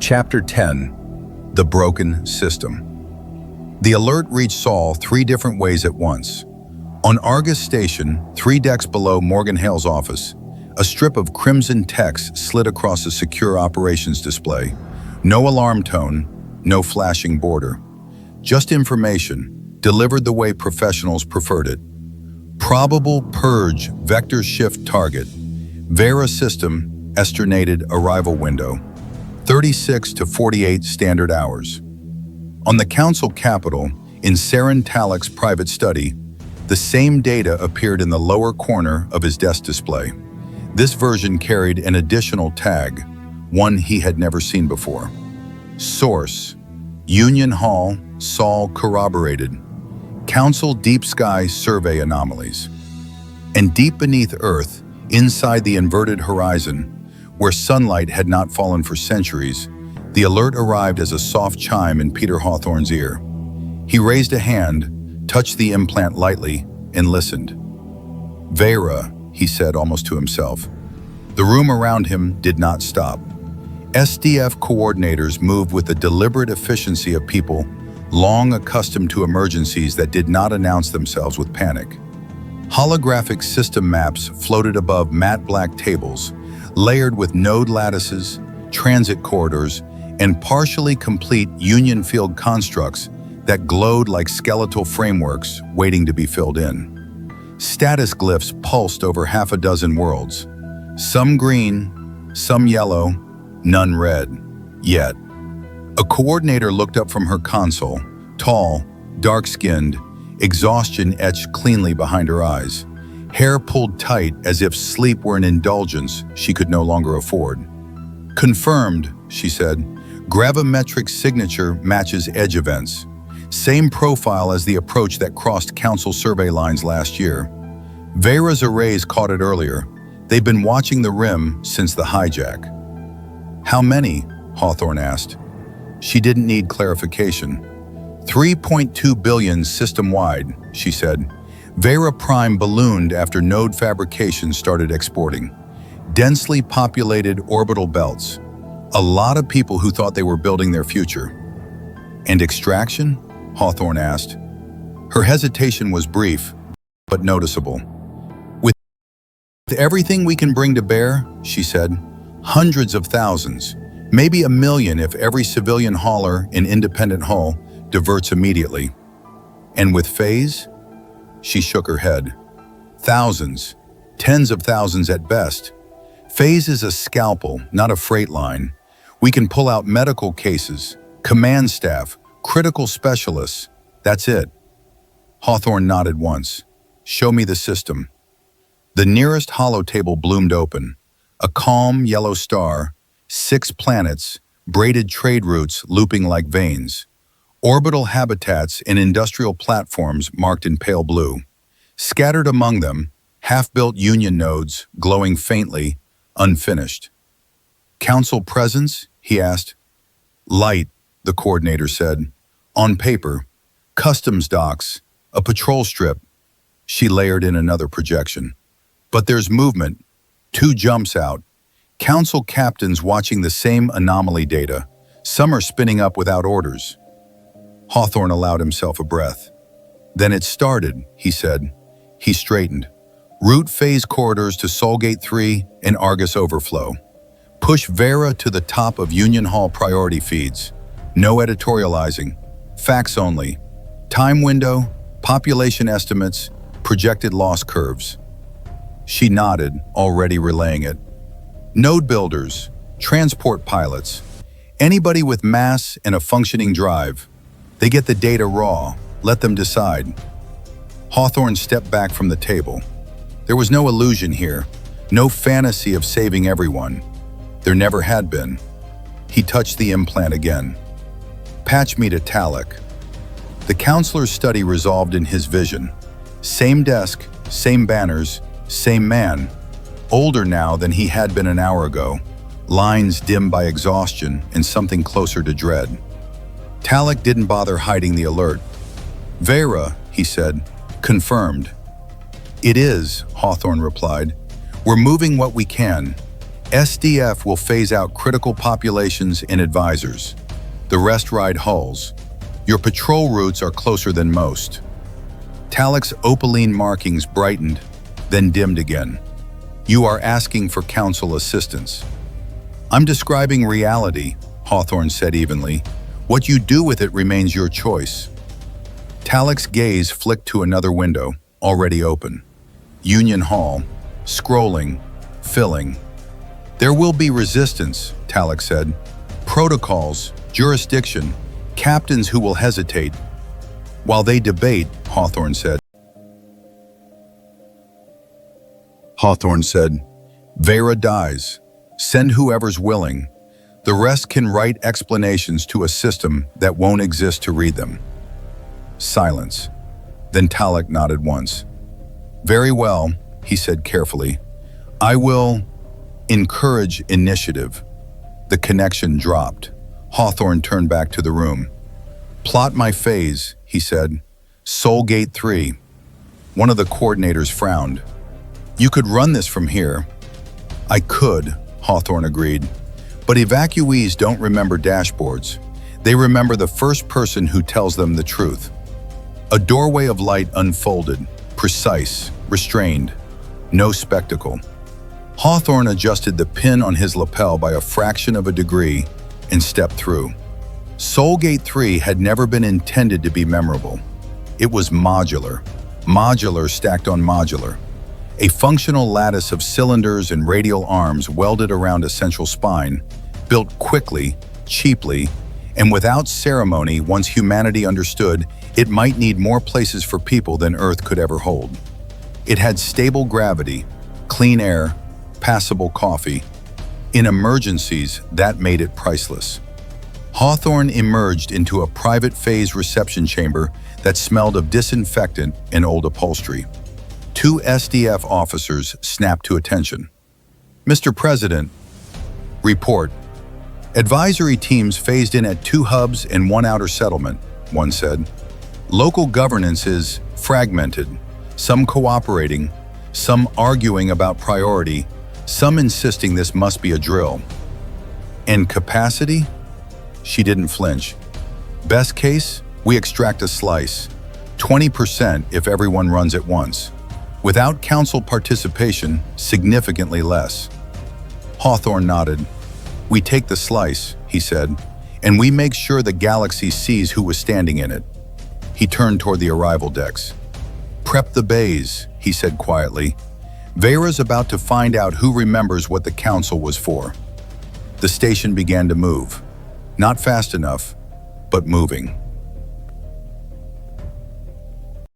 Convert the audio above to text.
Chapter 10. The Broken System. The alert reached Saul 3 different ways at once. On Argus Station, 3 decks below Morgan Hale's office, a strip of crimson text slid across a secure operations display. No alarm tone, no flashing border. Just information, delivered the way professionals preferred it. Probable purge vector shift target. Vera system estimated arrival window. 36 to 48 standard hours. On the council capital, in Saren Talik's private study, the same data appeared in the lower corner of his desk display. This version carried an additional tag, one he had never seen before. Source: Union Hall, Saul corroborated. Council Deep Sky Survey anomalies. And deep beneath Earth, inside the inverted horizon, where sunlight had not fallen for centuries, the alert arrived as a soft chime in Peter Hawthorne's ear. He raised a hand, touched the implant lightly, and listened. "Vera," he said almost to himself. The room around him did not stop. SDF coordinators moved with the deliberate efficiency of people long accustomed to emergencies that did not announce themselves with panic. Holographic system maps floated above matte black tables, layered with node lattices, transit corridors, and partially complete union field constructs that glowed like skeletal frameworks waiting to be filled in. Status glyphs pulsed over half a dozen worlds. Some green, some yellow, none red, yet. A coordinator looked up from her console, tall, dark-skinned, exhaustion etched cleanly behind her eyes. Hair pulled tight as if sleep were an indulgence she could no longer afford. "Confirmed," she said. "Gravimetric signature matches edge events. Same profile as the approach that crossed council survey lines last year. Vera's arrays caught it earlier. They've been watching the rim since the hijack." "How many?" Hawthorne asked. She didn't need clarification. 3.2 billion system-wide, she said. Vera Prime ballooned after node fabrication started exporting. Densely populated orbital belts. A lot of people who thought they were building their future. "And extraction?" Hawthorne asked. Her hesitation was brief, but noticeable. With everything we can bring to bear," she said, "hundreds of thousands, maybe 1 million if every civilian hauler in Independent Hull diverts immediately. And with phase?" She shook her head. "Thousands, tens of thousands at best. Phase is a scalpel, not a freight line. We can pull out medical cases, command staff, critical specialists. That's it." Hawthorne nodded once. "Show me the system." The nearest holotable bloomed open. A calm yellow star, 6 planets, braided trade routes looping like veins. Orbital habitats and industrial platforms marked in pale blue. Scattered among them, half-built Union nodes glowing faintly, unfinished. "Council presence?" he asked. "Light," the coordinator said. "On paper. Customs docks, a patrol strip." She layered in another projection. "But there's movement. 2 jumps out. Council captains watching the same anomaly data. Some are spinning up without orders." Hawthorne allowed himself a breath. "Then it started," he said. He straightened. "Route phase corridors to Soulgate 3 and Argus Overflow. Push Vera to the top of Union Hall priority feeds. No editorializing. Facts only. Time window, population estimates, projected loss curves." She nodded, already relaying it. "Node builders, transport pilots, anybody with mass and a functioning drive. They get the data raw, let them decide." Hawthorne stepped back from the table. There was no illusion here, no fantasy of saving everyone. There never had been. He touched the implant again. "Patch me to Talik." The counselor's study resolved in his vision. Same desk, same banners, same man. Older now than he had been an hour ago. Lines dimmed by exhaustion and something closer to dread. Talik didn't bother hiding the alert. "Vera," he said, "confirmed." "It is," Hawthorne replied. "We're moving what we can. SDF will phase out critical populations and advisors. The rest ride hulls. Your patrol routes are closer than most. Talik's opaline markings brightened, then dimmed again. You are asking for council assistance. I'm describing reality, Hawthorne said evenly. What you do with it remains your choice. Talik's gaze flicked to another window, already open. Union Hall, scrolling, filling. There will be resistance, Talik said. Protocols, jurisdiction, captains who will hesitate. While they debate, Hawthorne said, Vera dies. Send whoever's willing. The rest can write explanations to a system that won't exist to read them. Silence. Then Talik nodded once. Very well, he said carefully. I will encourage initiative. The connection dropped. Hawthorne turned back to the room. Plot my phase, he said. Soulgate 3. One of the coordinators frowned. You could run this from here. I could, Hawthorne agreed. But evacuees don't remember dashboards. They remember the first person who tells them the truth. A doorway of light unfolded, precise, restrained, no spectacle. Hawthorne adjusted the pin on his lapel by a fraction of a degree and stepped through. Soulgate 3 had never been intended to be memorable. It was modular stacked on modular. A functional lattice of cylinders and radial arms welded around a central spine, built quickly, cheaply, and without ceremony once humanity understood it might need more places for people than Earth could ever hold. It had stable gravity, clean air, passable coffee. In emergencies, that made it priceless. Hawthorne emerged into a private phase reception chamber that smelled of disinfectant and old upholstery. 2 SDF officers snapped to attention. Mr. President, report. Advisory teams phased in at 2 hubs and 1 outer settlement, one said. Local governance is fragmented, some cooperating, some arguing about priority, some insisting this must be a drill. And capacity? She didn't flinch. Best case, we extract a slice, 20% if everyone runs at once. Without council participation, significantly less. Hawthorne nodded. We take the slice, he said, and we make sure the galaxy sees who was standing in it. He turned toward the arrival decks. Prep the bays, he said quietly. Vera's about to find out who remembers what the council was for. The station began to move. Not fast enough, but moving.